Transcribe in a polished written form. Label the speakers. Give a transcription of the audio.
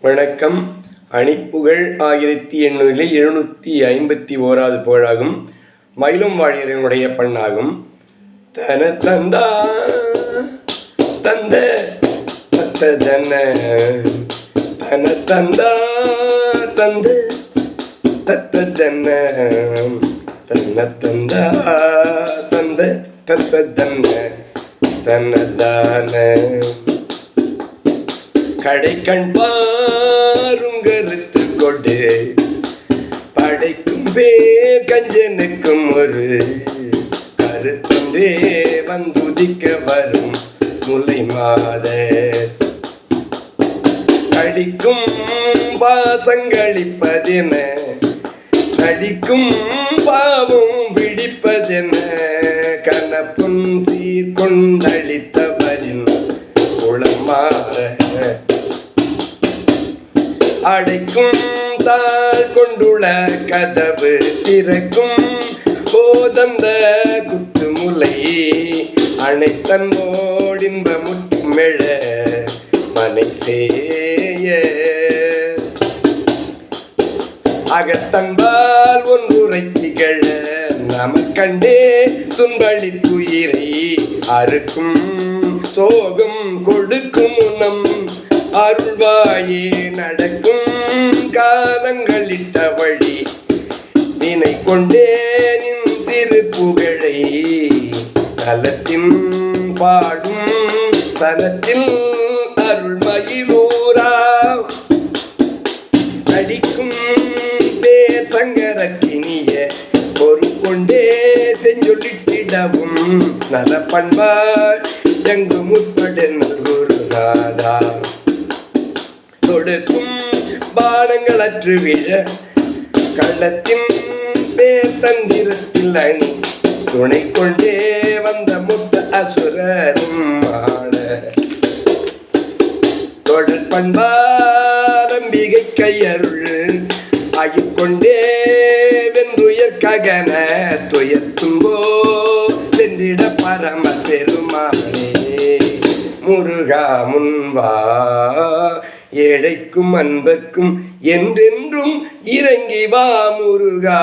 Speaker 1: வணக்கம். அணிப்புகழ் 1851வது புகழாகும். மயிலும் வாழியனுடைய பண்ணாகும். தன தந்தா தந்த தன தன தந்தா தந்த தன தன தந்தா தந்த தன தனதான கடை கண்பாரும் கருத்து கொடு படைக்கும் பேர் கஞ்சனுக்கும் ஒரு கருத்தொன்றே வந்துதிக்க வரும் முலை மாத கடிக்கும் பாசங்களிப்பதென நடிக்கும் பாவம் பிடிப்பதென கனப்புன் சீர்கொண்டளித்தவரின் குளமாற அடைக்கும் தாழ் கொண்டுள்ள கதவு திறக்கும் போதந்த குத்துமுலை அனைத்தன்போடின்ப முற்றுமெழ மனை சேய அகத்தன்பால் ஒன்றுரை திகழ நமக்கண்டே துன்பளி துயிரை அறுக்கும் சோகம் கொடுக்கும் உணம் அருள்வாயே நடக்கும் காலங்களிட்ட வழி நினை கொண்டே நின் திருப்புகழை தலத்தின் பாடும் சனத்தில் அருள்மயிலூரா நடிக்கும் பேர் சங்கரக்கினிய பொறுக்கொண்டே செஞ்சொல்லிட்டிடவும் நல பண்பார் எங்கு முற்பட குருநாதா தொடுக்கும் பாடங்கள் அற்று விழ கள்ளத்தின் பேர் தந்திரத்தில் அணி துணை கொண்டே வந்த முத்த அசுரரும் ஆட தொடர் பண்பாரம்பிகை கையருள் ஆகிக்கொண்டே வென்றுயர் ககன துயர்த்தும்போ சென்றிட பரம பெருமானே முருகா முன்வா ஏழைக்கும் அன்பர்க்கும் என்றென்றும் இறங்கி வா முருகா.